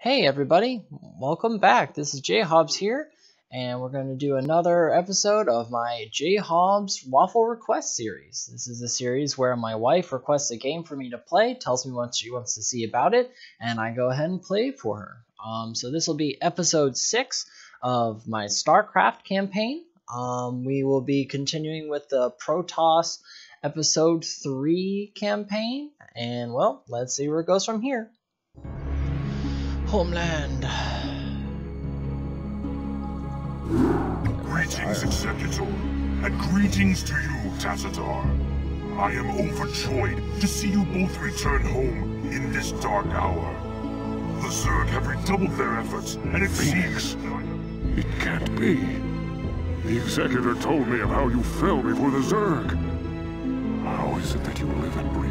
Hey everybody, welcome back. This is JHaubz here, and we're going to do another episode of my JHaubz Waffle Request series. This is a series where my wife requests a game for me to play, tells me what she wants to see about it, and I go ahead and play for her. So this will be episode 6 of my Starcraft campaign. We will be continuing with the Protoss episode 3 campaign, and well, let's see where it goes from here. Homeland. Greetings, Executor, and greetings to you, Tacitar. I am overjoyed to see you both return home in this dark hour. The Zerg have redoubled their efforts, and it seems... It can't be. The Executor told me of how you fell before the Zerg. How is it that you live and breathe?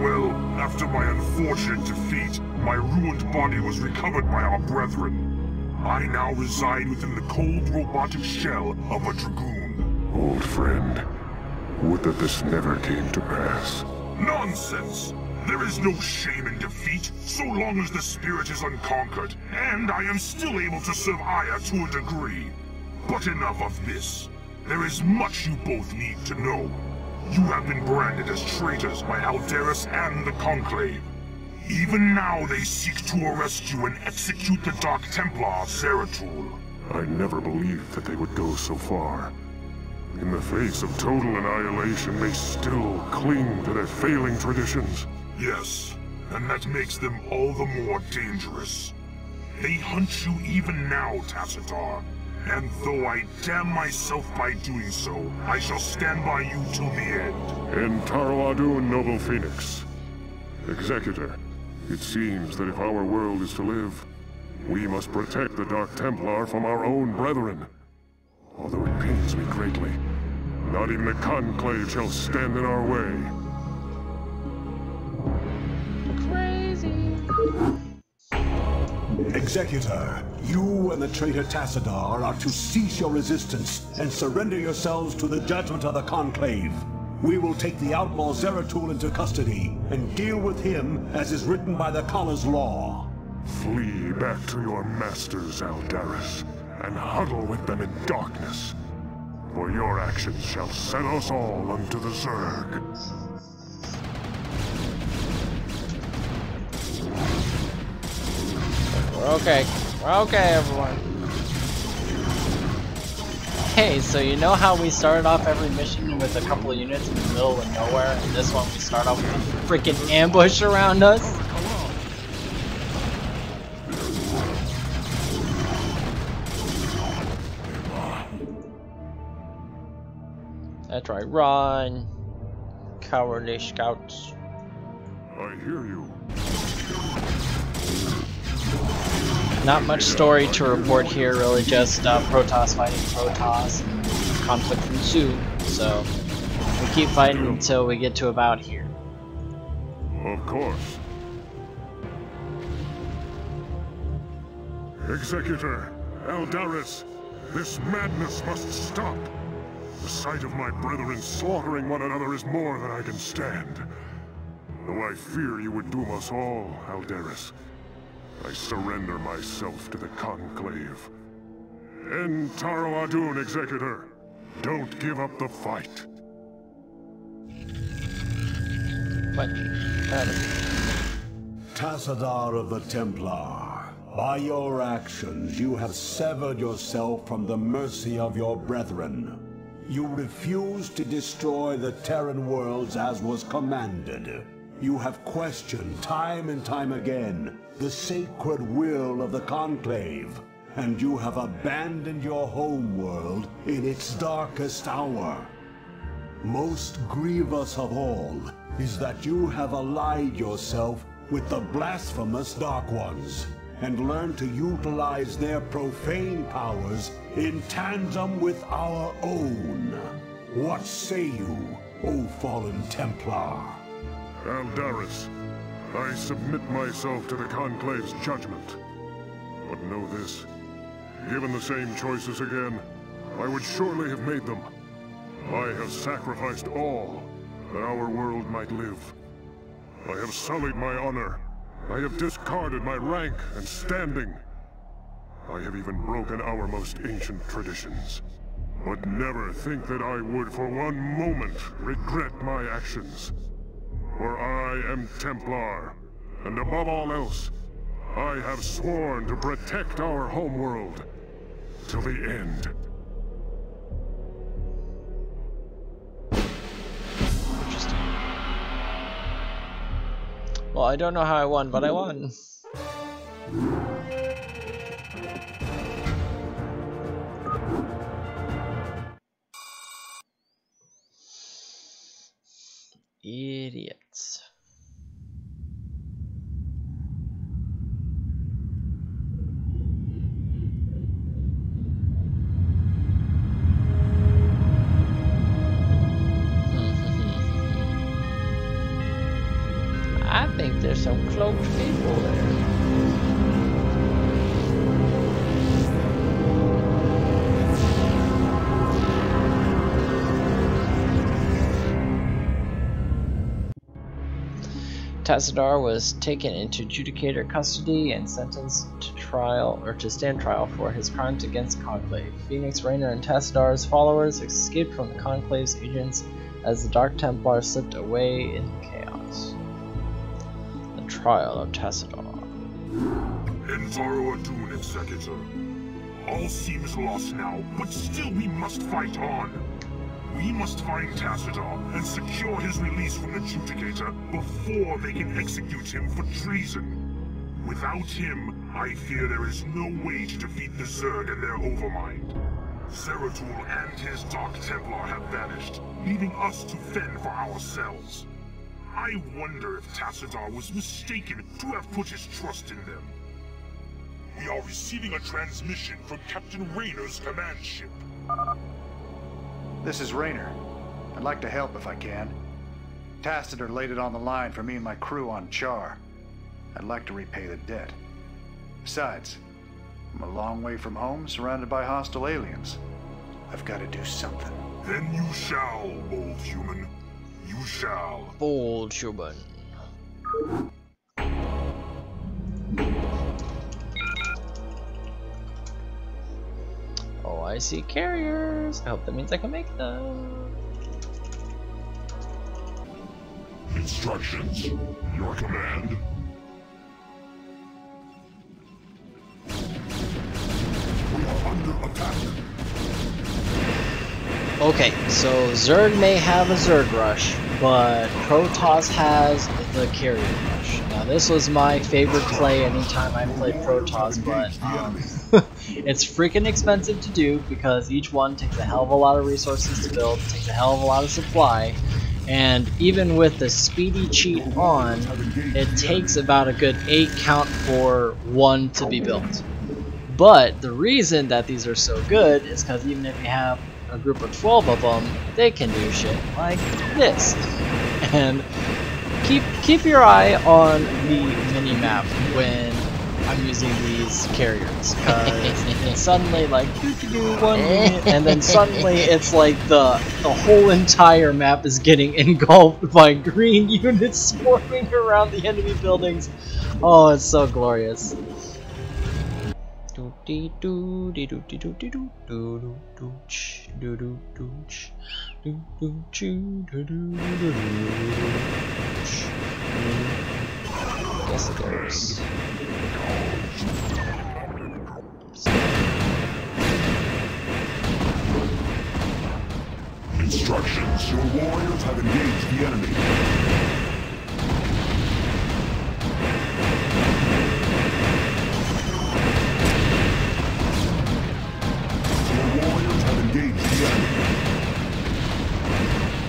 Well, after my unfortunate defeat, my ruined body was recovered by our brethren. I now reside within the cold robotic shell of a Dragoon. Old friend, would that this never came to pass. Nonsense! There is no shame in defeat, so long as the spirit is unconquered, and I am still able to serve Aya to a degree. But enough of this. There is much you both need to know. You have been branded as traitors by Aldaris and the Conclave. Even now they seek to arrest you and execute the Dark Templar, Zeratul. I never believed that they would go so far. In the face of total annihilation, they still cling to their failing traditions. Yes, and that makes them all the more dangerous. They hunt you even now, Tacitar. And though I damn myself by doing so, I shall stand by you till the end. And Taroadun, Noble Phoenix. Executor, it seems that if our world is to live, we must protect the Dark Templar from our own brethren. Although it pains me greatly, not even the Conclave shall stand in our way. Executor, you and the traitor Tassadar are to cease your resistance and surrender yourselves to the judgment of the Conclave. We will take the outlaw Zeratul into custody and deal with him as is written by the Kala's law. Flee back to your masters, Aldaris, and huddle with them in darkness. For your actions shall set us all unto the Zerg. We're okay, everyone. Hey, so you know how we started off every mission with a couple of units in the middle of nowhere, and this one we start off with a freaking ambush around us? That's right, run, cowardly scouts. I hear you. Not much story to report here, really just Protoss fighting Protoss, and conflict ensue, so we keep fighting until we get to about here. Of course. Executor, Aldaris, this madness must stop. The sight of my brethren slaughtering one another is more than I can stand. Though I fear you would doom us all, Aldaris, I surrender myself to the Conclave. End Taroadun, Executor. Don't give up the fight. What? Tassadar of the Templar, by your actions you have severed yourself from the mercy of your brethren. You refused to destroy the Terran worlds as was commanded. You have questioned time and time again the sacred will of the Conclave, and you have abandoned your home world in its darkest hour. Most grievous of all is that you have allied yourself with the blasphemous Dark Ones, and learned to utilize their profane powers in tandem with our own. What say you, O fallen Templar? Aldaris, I submit myself to the Conclave's judgment. But know this, given the same choices again, I would surely have made them. I have sacrificed all that our world might live. I have sullied my honor I have discarded my rank and standing. I have even broken our most ancient traditions. But never think that I would for one moment regret my actions. For I am Templar, and above all else, I have sworn to protect our homeworld till the end. Interesting. Well, I don't know how I won, but I won. Idiots. I think there's some cloaked people there. Tassadar was taken into Judicator custody and sentenced to trial or to stand trial for his crimes against Conclave. Phoenix, Raynor, and Tassadar's followers escaped from the Conclave's agents as the Dark Templar slipped away in chaos. The trial of Tassadar. Enzaro Adun, Executor. All seems lost now, but still we must fight on. We must find Tassadar and secure his release from the Judicator before they can execute him for treason. Without him, I fear there is no way to defeat the Zerg and their overmind. Zeratul and his Dark Templar have vanished, leaving us to fend for ourselves. I wonder if Tassadar was mistaken to have put his trust in them. We are receiving a transmission from Captain Raynor's command ship. This is Raynor. I'd like to help if I can. Tassadar laid it on the line for me and my crew on Char. I'd like to repay the debt. Besides, I'm a long way from home, surrounded by hostile aliens. I've got to do something. Then you shall, bold human. You shall. Bold human. Oh, I see carriers. I hope that means I can make them. Instructions. Your command. We are under attack. Okay, so Zerg may have a Zerg rush, but Protoss has the carrier rush. Now this was my favorite play anytime I played Protoss, but it's freaking expensive to do because each one takes a hell of a lot of resources to build, takes a hell of a lot of supply, and even with the speedy cheat on, it takes about a good 8 count for one to be built. But the reason that these are so good is because even if you have a group of 12 of them, they can do shit like this. And keep your eye on the mini-map when I'm using these carriers, because it's suddenly like do 1 minute, and then suddenly it's like the whole entire map is getting engulfed by green units swarming around the enemy buildings. Oh, it's so glorious. Yes, it goes. Instructions. Your warriors have engaged the enemy.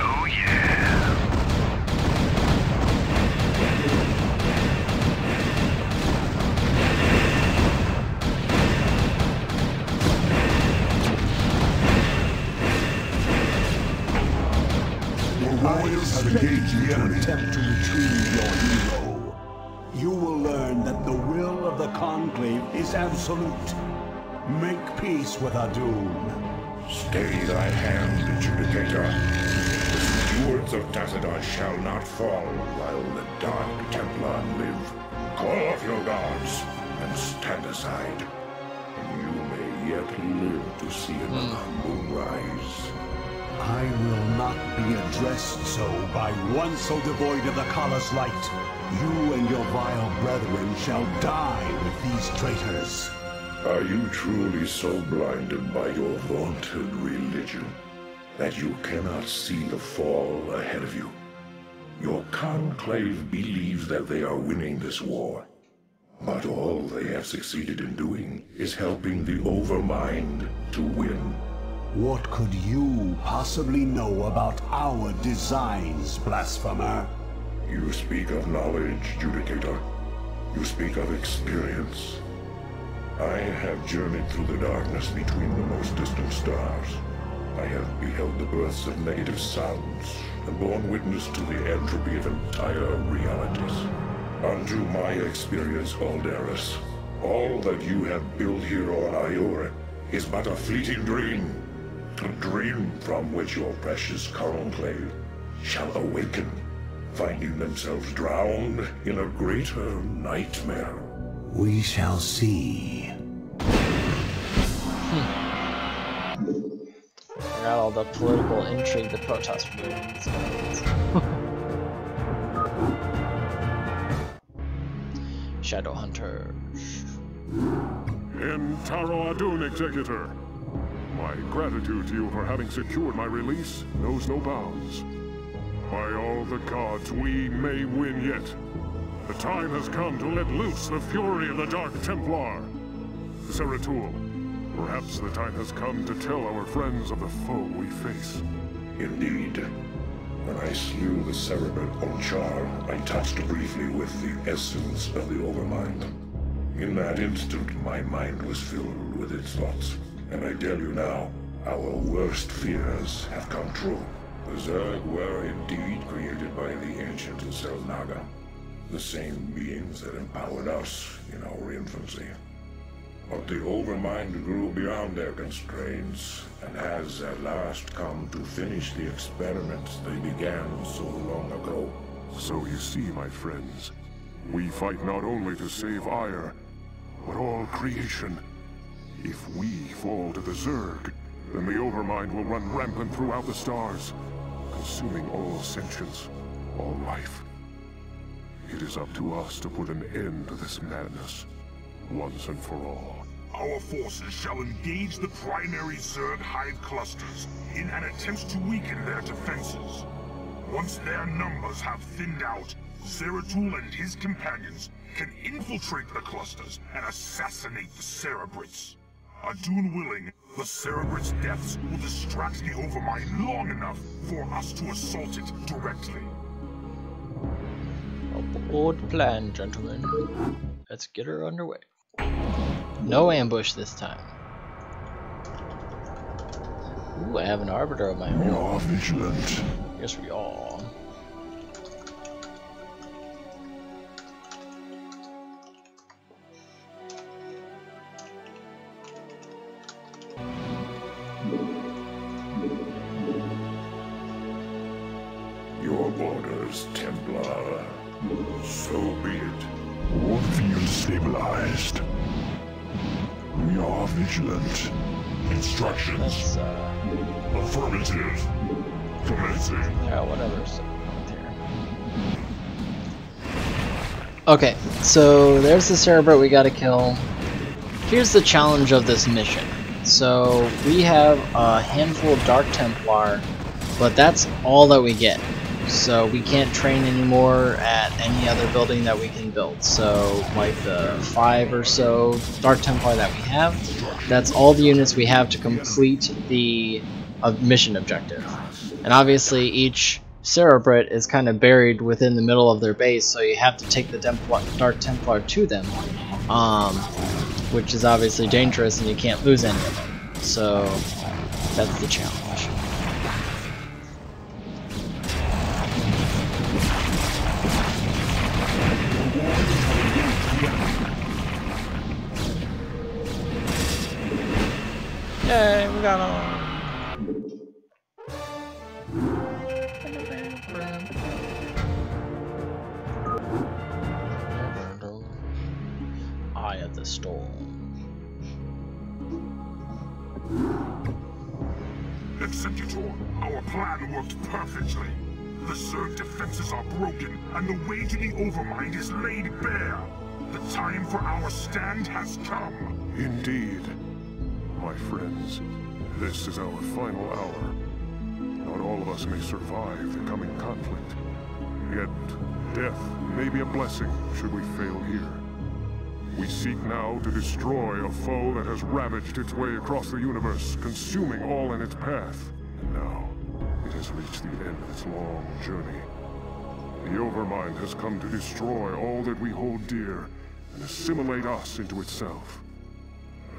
Oh yeah. Your warriors have engaged the enemy. Attempt to retrieve your hero. You will learn that the will of the Conclave is absolute. Make peace with Adun. Stay thy hand, Judicator. The stewards of Tassadar shall not fall while the Dark Templar live. Call off your guards and stand aside, and you may yet live to see another moon rise. I will not be addressed so by one so devoid of the Kala's light. You and your vile brethren shall die with these traitors. Are you truly so blinded by your vaunted religion that you cannot see the fall ahead of you? Your conclave believes that they are winning this war, but all they have succeeded in doing is helping the Overmind to win. What could you possibly know about our designs, blasphemer? You speak of knowledge, Judicator. You speak of experience. I have journeyed through the darkness between the most distant stars. I have beheld the births of negative sounds, and borne witness to the entropy of entire realities. Unto my experience, Aldaris, all that you have built here on Ior is but a fleeting dream. A dream from which your precious conclave shall awaken, finding themselves drowned in a greater nightmare. We shall see. Forgot all the political intrigue the Protoss were doing. Shadow Hunter. Taro Adun, Executor. My gratitude to you for having secured my release knows no bounds. By all the gods, we may win yet. The time has come to let loose the fury of the Dark Templar. Zeratul, perhaps the time has come to tell our friends of the foe we face. Indeed. When I slew the Cerebrit on Char, I touched briefly with the essence of the Overmind. In that instant, my mind was filled with its thoughts. And I tell you now, our worst fears have come true. The Zerg were indeed created by the ancient Selnaga, the same beings that empowered us in our infancy. But the Overmind grew beyond their constraints, and has at last come to finish the experiments they began so long ago. So you see, my friends, we fight not only to save Ire, but all creation. If we fall to the Zerg, then the Overmind will run rampant throughout the stars, consuming all sentience, all life. It is up to us to put an end to this madness, once and for all. Our forces shall engage the primary Zerg hive clusters in an attempt to weaken their defenses. Once their numbers have thinned out, Zeratul and his companions can infiltrate the clusters and assassinate the Cerebrits. Adun willing, the Cerebrits' deaths will distract the Overmind long enough for us to assault it directly. A bold plan, gentlemen. Let's get her underway. No ambush this time. Ooh, I have an arbiter of my own. We are vigilant. Yes, we are. Your orders, Templar. So be it. War field stabilized. We are vigilant. Instructions. Let's, Affirmative. Commencing. yeah, whatever. So, okay, so there's the Cerebrit we gotta kill. Here's the challenge of this mission. So we have a handful of Dark Templar, but that's all that we get. So we can't train anymore at any other building that we can build. So like the 5 or so Dark Templar that we have, that's all the units we have to complete the mission objective. And obviously each Cerebrit is kind of buried within the middle of their base, so you have to take the Dark Templar to them, which is obviously dangerous and you can't lose any of them. So that's the challenge. Yay, we got him! Eye of the Storm. Executor, our plan worked perfectly. The Zerg defenses are broken, and the way to the Overmind is laid bare. The time for our stand has come. Indeed. My friends, this is our final hour. Not all of us may survive the coming conflict. Yet, death may be a blessing should we fail here. We seek now to destroy a foe that has ravaged its way across the universe, consuming all in its path. And now, it has reached the end of its long journey. The Overmind has come to destroy all that we hold dear, and assimilate us into itself.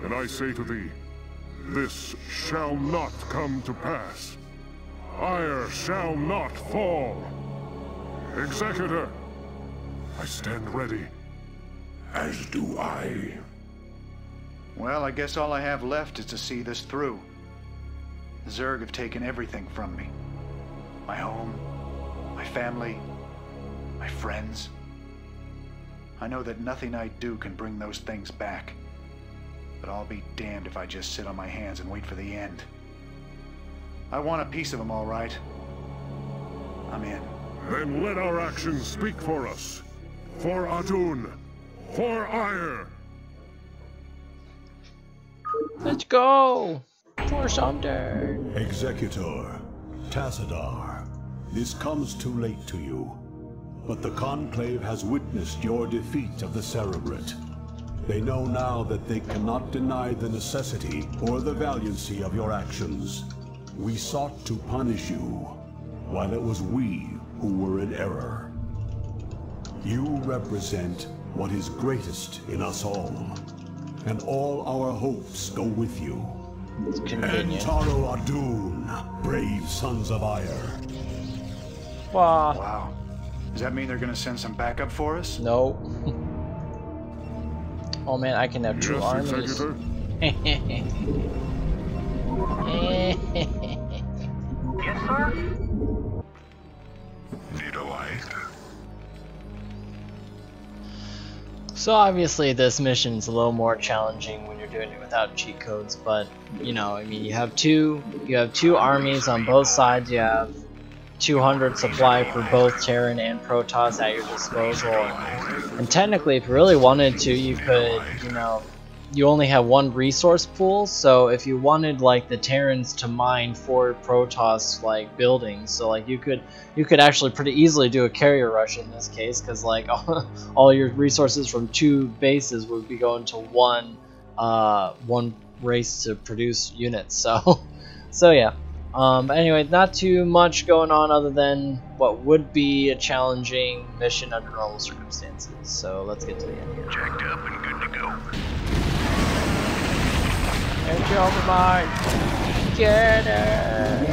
And I say to thee, this shall not come to pass. Ire shall not fall. Executor, I stand ready. As do I. Well, I guess all I have left is to see this through. The Zerg have taken everything from me. My home, my family, my friends. I know that nothing I do can bring those things back. But I'll be damned if I just sit on my hands and wait for the end. I want a piece of them, all right. I'm in. Then let our actions speak for us. For Adun. For Ire. Let's go! For something! Executor, Tassadar, this comes too late to you, but the Conclave has witnessed your defeat of the Cerebrate. They know now that they cannot deny the necessity or the valiancy of your actions. We sought to punish you, while it was we who were in error. You represent what is greatest in us all, and all our hopes go with you. It's convenient. Entaro Adun, brave sons of Ire. Wow. Wow. Does that mean they're gonna send some backup for us? No. Oh man, I can have two Yes, armies. Executor. Yes, sir? Need a light? So obviously this mission's a little more challenging when you're doing it without cheat codes, but you know, I mean, you have two armies on both sides. You have 200 supply for both Terran and Protoss at your disposal, and technically, if you really wanted to, you could, you know, you only have one resource pool. So if you wanted like the Terrans to mine 4 Protoss like buildings, so like you could actually pretty easily do a carrier rush in this case, because like all your resources from 2 bases would be going to one race to produce units. So yeah. Anyway, not too much going on other than what would be a challenging mission under normal circumstances. So let's get to the end here. Jacked up and good to go. Get your Overmind! Get it!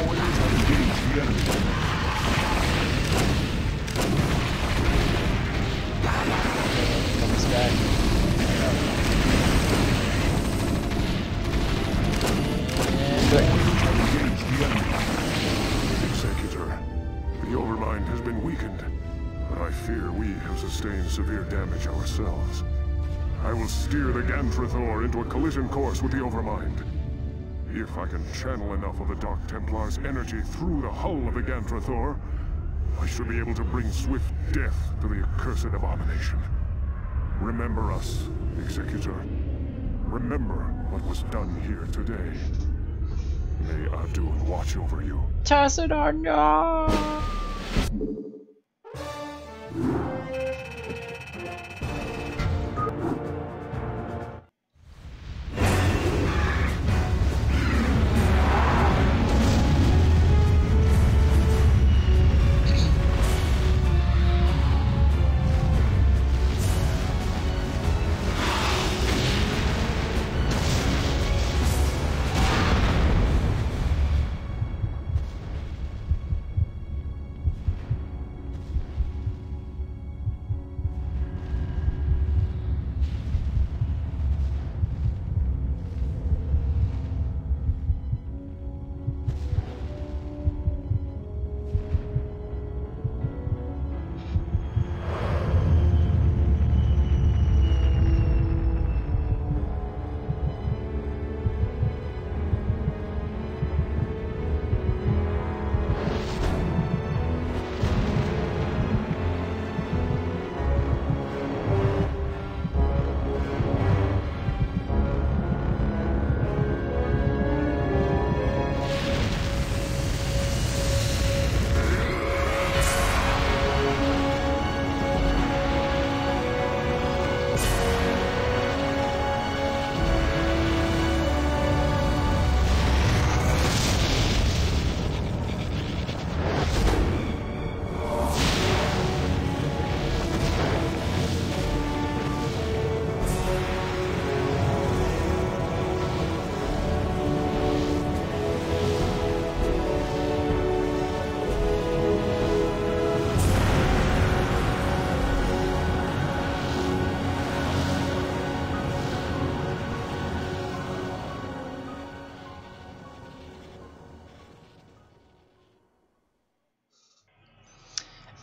Comes back. And good. Executor, the Overmind has been weakened, but I fear we have sustained severe damage ourselves. I will steer the Gantrathor into a collision course with the Overmind. If I can channel enough of the Dark Templar's energy through the hull of the Gantrathor, I should be able to bring swift death to the accursed abomination. Remember us, Executor. Remember what was done here today. May Adun watch over you. Tassadar, no!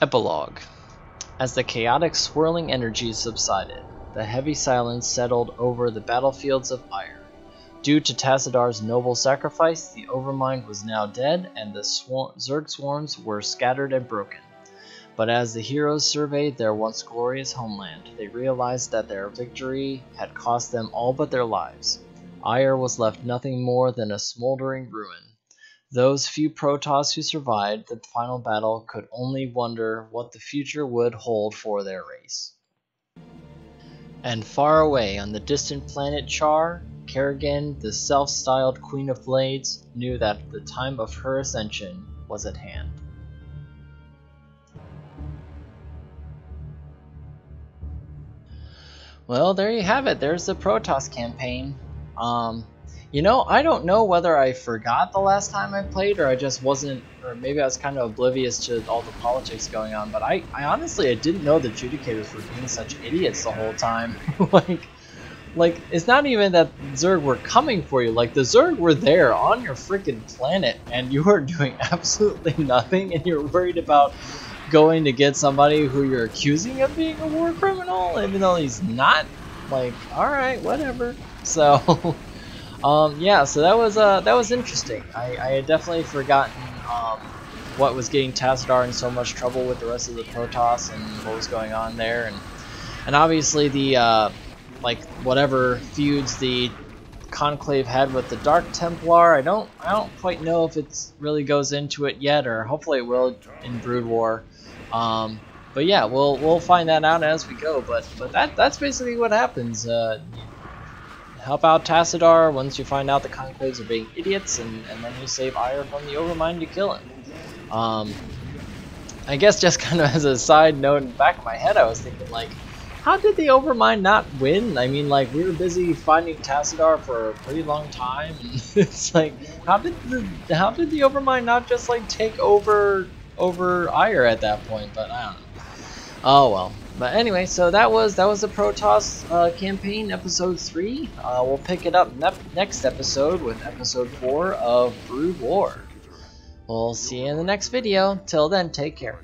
Epilogue. As the chaotic swirling energies subsided, the heavy silence settled over the battlefields of Ire. Due to Tassadar's noble sacrifice, the Overmind was now dead, and the Zerg swarms were scattered and broken. But as the heroes surveyed their once glorious homeland, they realized that their victory had cost them all but their lives. Ire was left nothing more than a smoldering ruin. Those few Protoss who survived the final battle could only wonder what the future would hold for their race. And far away on the distant planet Char, Kerrigan, the self-styled Queen of Blades, knew that the time of her ascension was at hand. Well, there you have it. There's the Protoss campaign. You know, I don't know whether I forgot the last time I played, or I just wasn't, or maybe I was kind of oblivious to all the politics going on, but I honestly, I didn't know the Judicators were being such idiots the whole time. Like, it's not even that Zerg were coming for you, like, the Zerg were there on your freaking planet, and you were doing absolutely nothing, and you're worried about going to get somebody who you're accusing of being a war criminal, even though he's not. Like, alright, whatever. So... yeah, so that was interesting. I had definitely forgotten what was getting Tassadar in so much trouble with the rest of the Protoss and what was going on there, and obviously the like whatever feuds the Conclave had with the Dark Templar. I don't quite know if it really goes into it yet, or hopefully it will in Brood War. But yeah, we'll find that out as we go. But that's basically what happens. Help out Tassadar once you find out the Conclaves are being idiots, and then you save Ire from the Overmind to kill him. I guess just kind of as a side note in the back of my head, I was thinking, like, how did the Overmind not win? I mean, like, we were busy finding Tassadar for a pretty long time, and it's like, how did the Overmind not just, like, take over Ire at that point? But I don't know. Oh well. But anyway, so that was the Protoss campaign, episode 3. We'll pick it up next episode with episode 4 of Brood War. We'll see you in the next video. Till then, take care.